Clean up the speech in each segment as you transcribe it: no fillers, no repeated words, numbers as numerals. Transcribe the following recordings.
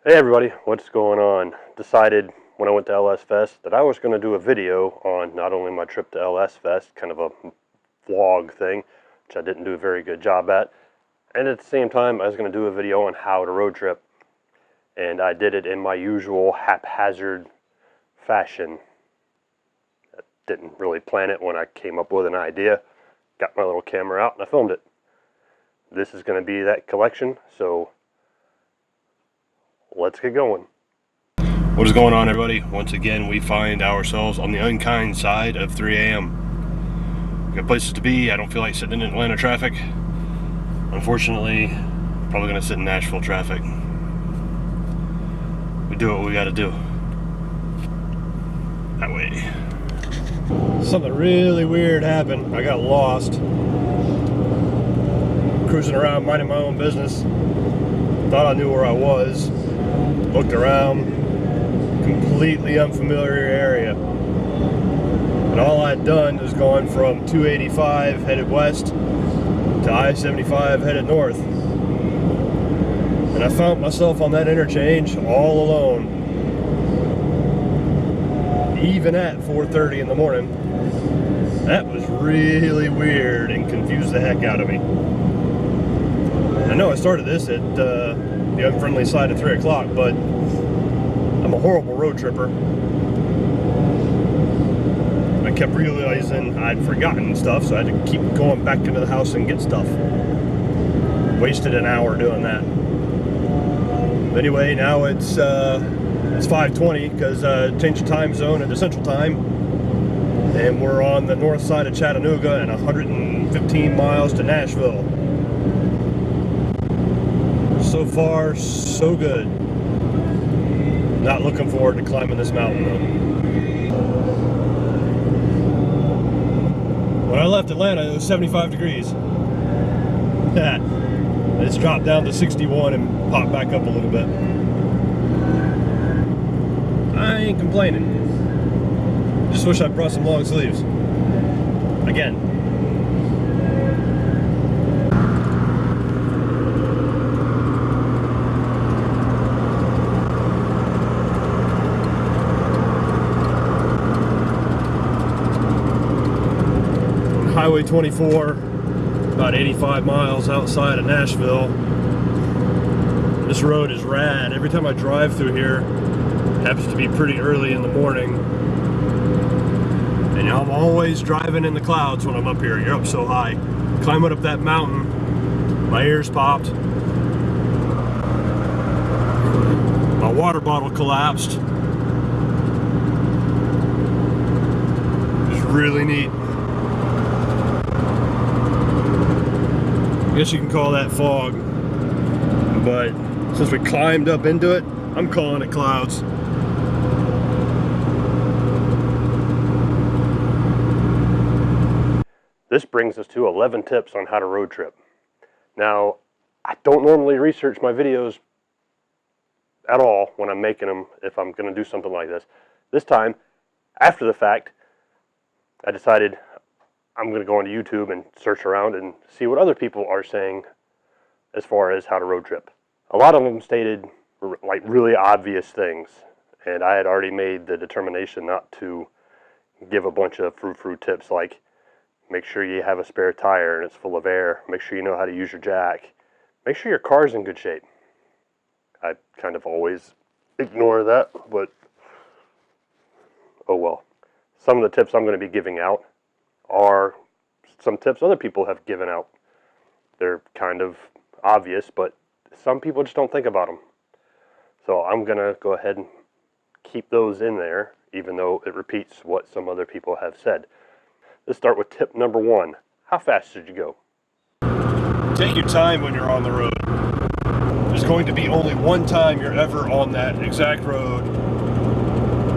Hey everybody, what's going on? Decided when I went to LS Fest that I was going to do a video on not only my trip to LS Fest, kind of a vlog thing, which I didn't do a very good job at, and at the same time I was going to do a video on how to road trip. And I did it in my usual haphazard fashion. I didn't really plan it. When I came up with an idea, got my little camera out and I filmed it. This is going to be that collection, so let's get going. What is going on, everybody? Once again, we find ourselves on the unkind side of 3 a.m. We got places to be. I don't feel like sitting in Atlanta traffic. Unfortunately, probably going to sit in Nashville traffic. We do what we got to do. That way. Something really weird happened. I got lost. Cruising around, minding my own business. Thought I knew where I was. Looked around, completely unfamiliar area. And all I'd done was gone from 285 headed west to I-75 headed north. And I found myself on that interchange all alone. Even at 4:30 in the morning. That was really weird and confused the heck out of me. I know I started this at the unfriendly side at 3 o'clock, but I'm a horrible road tripper. I kept realizing I'd forgotten stuff, so I had to keep going back into the house and get stuff. Wasted an hour doing that. But anyway, now it's 5:20 because changed the time zone into Central Time, and we're on the north side of Chattanooga and 115 miles to Nashville. So far, so good. Not looking forward to climbing this mountain though. When I left Atlanta, it was 75 degrees. It's dropped down to 61 and popped back up a little bit. I ain't complaining. Just wish I'd brought some long sleeves. Again. Highway 24, about 85 miles outside of Nashville. This road is rad. Every time I drive through here, it happens to be pretty early in the morning. And I'm always driving in the clouds when I'm up here. You're up so high. Climbing up that mountain, my ears popped. My water bottle collapsed. It was really neat. I guess you can call that fog, but since we climbed up into it, I'm calling it clouds. This brings us to 11 tips on how to road trip. Now, I don't normally research my videos at all when I'm making them if I'm going to do something like this. This time, after the fact, I decided I'm going to go onto YouTube and search around and see what other people are saying as far as how to road trip. A lot of them stated like really obvious things, and I had already made the determination not to give a bunch of frou-frou tips like make sure you have a spare tire and it's full of air, make sure you know how to use your jack, make sure your car's in good shape. I kind of always ignore that, but oh well. Some of the tips I'm going to be giving out are some tips other people have given out. They're kind of obvious, but some people just don't think about them. So I'm going to go ahead and keep those in there, even though it repeats what some other people have said. Let's start with tip number 1. How fast should you go? Take your time when you're on the road. There's going to be only one time you're ever on that exact road,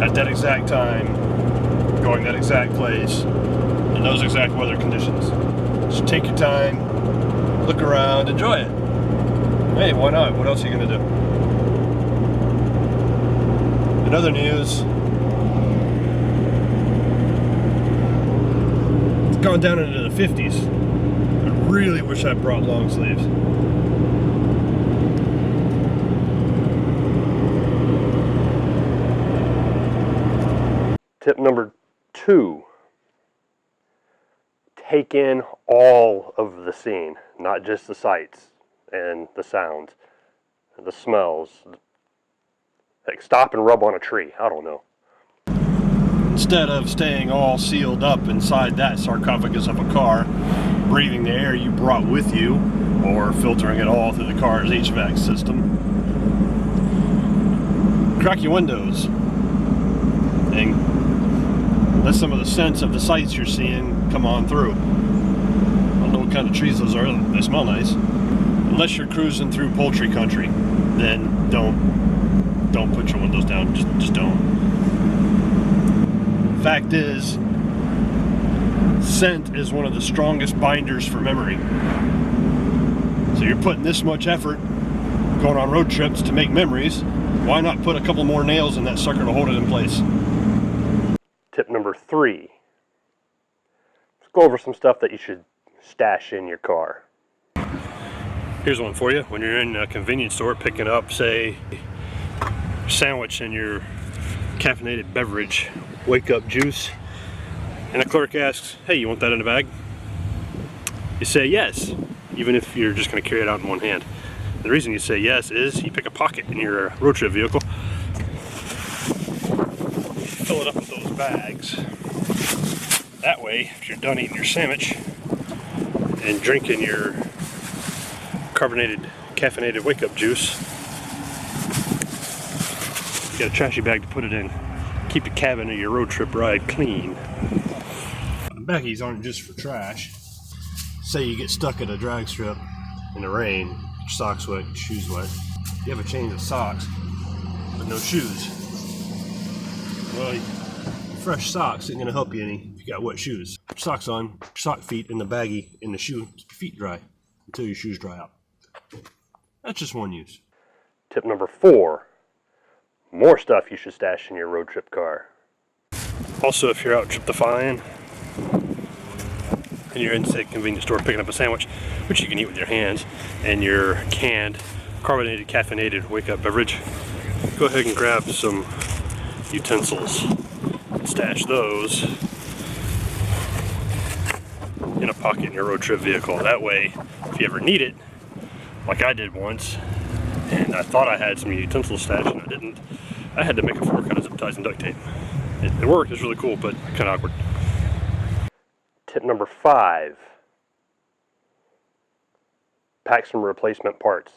at that exact time, going that exact place, in those exact weather conditions. Just take your time, look around, enjoy it. Hey, why not? What else are you going to do? In other news, it's gone down into the 50s. I really wish I brought long sleeves. Tip number 2, take in all of the scene, not just the sights and the sounds, the smells. Like stop and rub on a tree, I don't know. Instead of staying all sealed up inside that sarcophagus of a car, breathing the air you brought with you, or filtering it all through the car's HVAC system, crack your windows and let some of the scents of the sights you're seeing come on through. I don't know what kind of trees those are, they smell nice. Unless you're cruising through poultry country, then don't put your windows down, just don't. Fact is, scent is one of the strongest binders for memory. So you're putting this much effort going on road trips to make memories, why not put a couple more nails in that sucker to hold it in place? Tip number 3. Let's go over some stuff that you should stash in your car. Here's one for you. When you're in a convenience store picking up, say, a sandwich and your caffeinated beverage, wake up juice, and a clerk asks, hey, you want that in a bag? You say yes, even if you're just going to carry it out in one hand. The reason you say yes is you pick a pocket in your road trip vehicle, fill it up with those bags. That way, if you're done eating your sandwich and drinking your caffeinated wake up juice, you got a trashy bag to put it in. Keep the cabin of your road trip ride clean. Baggies aren't just for trash. Say you get stuck at a drag strip in the rain, your socks wet, your shoes wet. You have a change of socks, but no shoes. Well, fresh socks ain't gonna help you any if you got wet shoes. Put socks on, sock feet in the baggie in the shoe, keep your feet dry until your shoes dry out. That's just one use. Tip number 4. More stuff you should stash in your road trip car. Also, if you're out trip-defying and you're in, say, a convenience store picking up a sandwich, which you can eat with your hands, and your canned, carbonated, caffeinated wake-up beverage, go ahead and grab some utensils and stash those in a pocket in your road trip vehicle. That way, if you ever need it, like I did once, and I thought I had some utensils stashed and I didn't, I had to make a fork out of zip ties and duct tape. It worked, it was really cool, but kind of awkward. Tip number 5. Pack some replacement parts.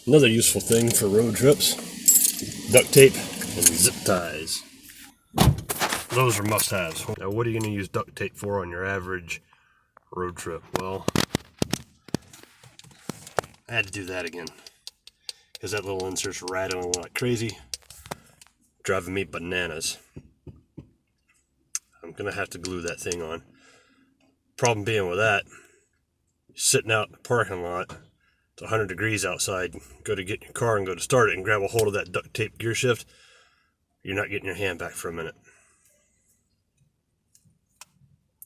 Another useful thing for road trips, duct tape and zip ties. Those are must-haves. Now, what are you going to use duct tape for on your average road trip? Well, I had to do that again, because that little insert's rattling like crazy, driving me bananas. I'm going to have to glue that thing on. Problem being with that, sitting out in the parking lot, it's 100 degrees outside, go to get in your car and go to start it and grab a hold of that duct tape gear shift, you're not getting your hand back for a minute.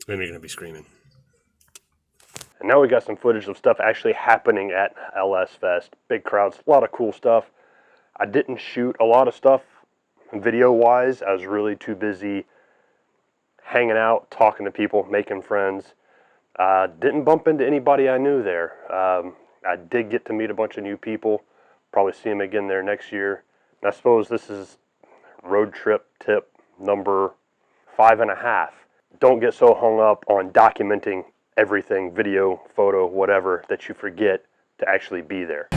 Then you're going to be screaming. And now we got some footage of stuff actually happening at LS Fest. Big crowds, a lot of cool stuff. I didn't shoot a lot of stuff video-wise. I was really too busy hanging out, talking to people, making friends. Didn't bump into anybody I knew there. I did get to meet a bunch of new people. Probably see them again there next year. And I suppose this is road trip tip number 5.5. Don't get so hung up on documenting everything, video, photo, whatever, that you forget to actually be there.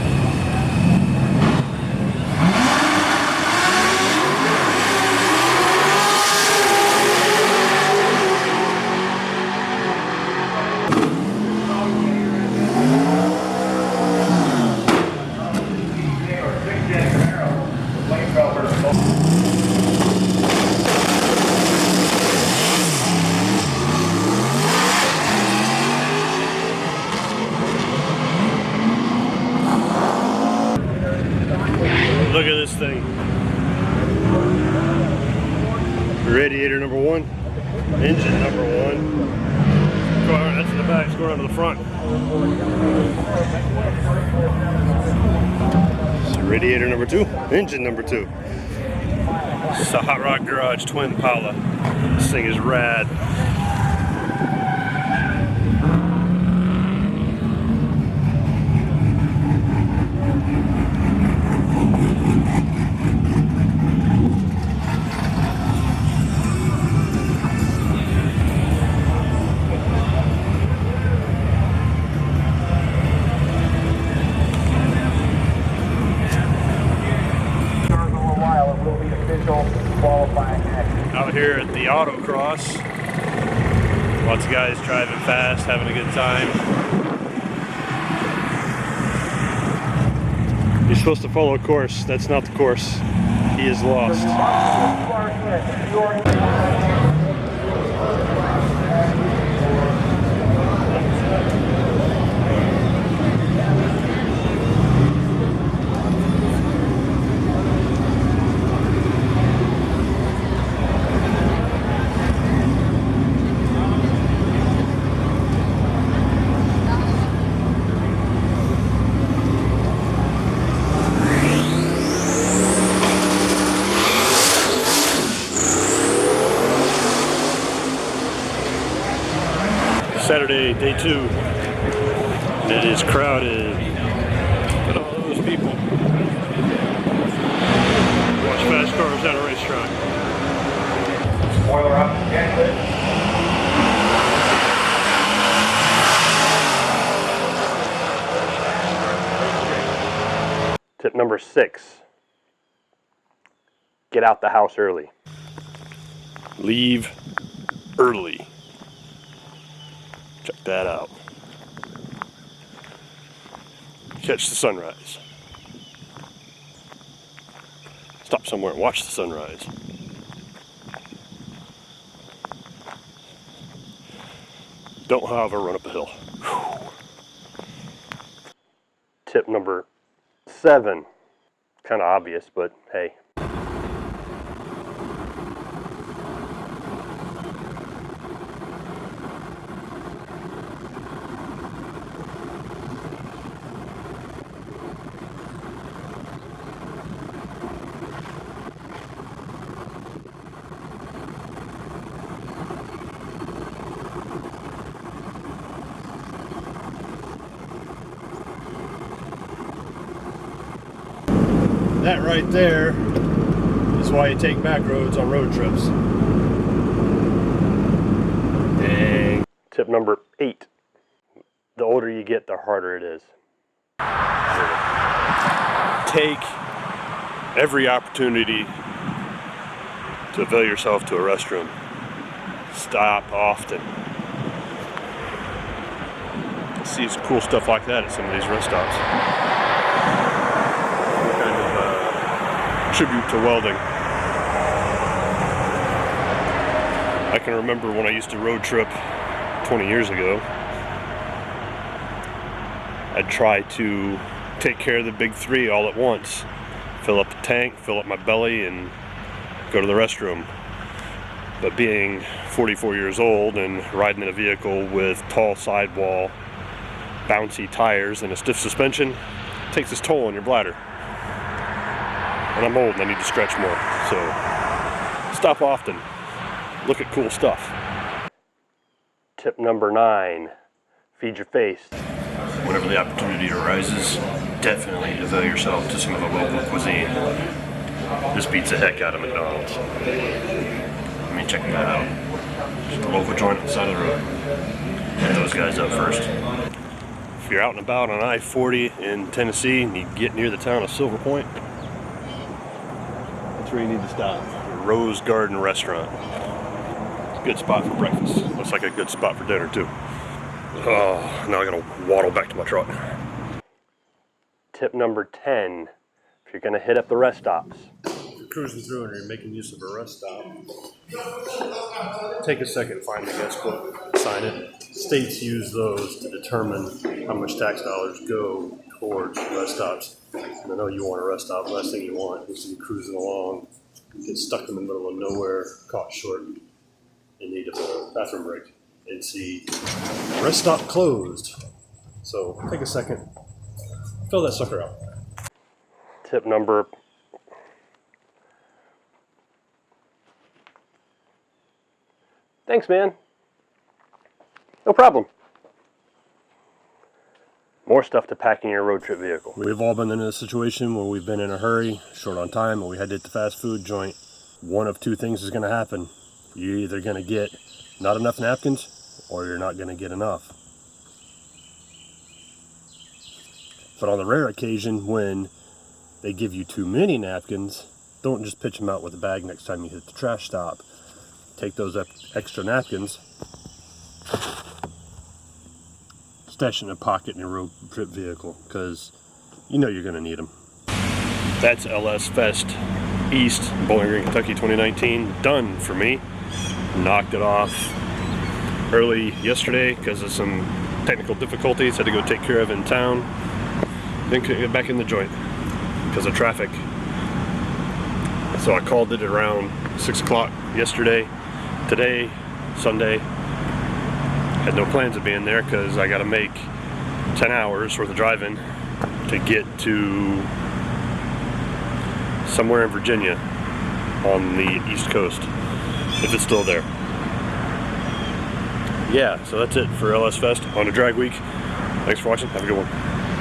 Look at this thing. Radiator number 1, engine number 1. Go around, that's in the back, let's go around to the front. So radiator number 2, engine number 2. It's a Hot Rod Garage Twin Impala. This thing is rad. Out here at the autocross, lots of guys driving fast, having a good time. You're supposed to follow a course. That's not the course. He is lost. Saturday, day 2. And it is crowded. Look at all those people. Watch fast cars at a racetrack. Spoiler up again. Tip number 6. Get out the house early. Leave early. Check that out. Catch the sunrise. Stop somewhere and watch the sunrise. Don't, however, run up a hill. Whew. Tip number 7. Kind of obvious, but hey. That right there is why you take back roads on road trips. Dang. Tip number 8. The older you get, the harder it is. Take every opportunity to avail yourself to a restroom. Stop often. See some cool stuff like that at some of these rest stops. Tribute to welding. I can remember when I used to road trip 20 years ago, I'd try to take care of the big 3 all at once. Fill up the tank, fill up my belly, and go to the restroom. But being 44 years old and riding in a vehicle with tall sidewall, bouncy tires, and a stiff suspension takes its toll on your bladder. And I'm old and I need to stretch more. So stop often. Look at cool stuff. Tip number 9. Feed your face. Whenever the opportunity arises, definitely avail yourself to some of the local cuisine. This beats the heck out of McDonald's. I mean, check that out. Just a local joint on the side of the road. Hit those guys up first. If you're out and about on I-40 in Tennessee and you get near the town of Silver Point, where you need to stop. Rose Garden Restaurant. It's a good spot for breakfast. Looks like a good spot for dinner too. Oh, now I gotta waddle back to my truck. Tip number 10. If you're gonna hit up the rest stops. If you're cruising through and you're making use of a rest stop, take a second, find the guest book, sign it. States use those to determine how much tax dollars go towards rest stops. And I know you want a rest stop. Last thing you want is to be cruising along, get stuck in the middle of nowhere, caught short in need of a bathroom break, and see rest stop closed. So take a second, fill that sucker out. Tip number Thanks, man. No problem. More stuff to pack in your road trip vehicle. We've all been in a situation where we've been in a hurry, short on time, and we had to hit the fast food joint. One of two things is going to happen. You're either going to get not enough napkins, or you're not going to get enough. But on the rare occasion when they give you too many napkins, don't just pitch them out with a bag next time you hit the trash stop. Take those extra napkins, stash it in a pocket in your road trip vehicle, because you know you're going to need them. That's LS Fest East, Bowling Green, Kentucky 2019. Done for me. Knocked it off early yesterday because of some technical difficulties. Had to go take care of in town. Then couldn't get back in the joint because of traffic. So I called it around 6 o'clock yesterday. Today, Sunday, had no plans of being there because I got to make 10 hours worth of driving to get to somewhere in Virginia on the East Coast, if it's still there. Yeah, so that's it for LS Fest on a drag week. Thanks for watching. Have a good one.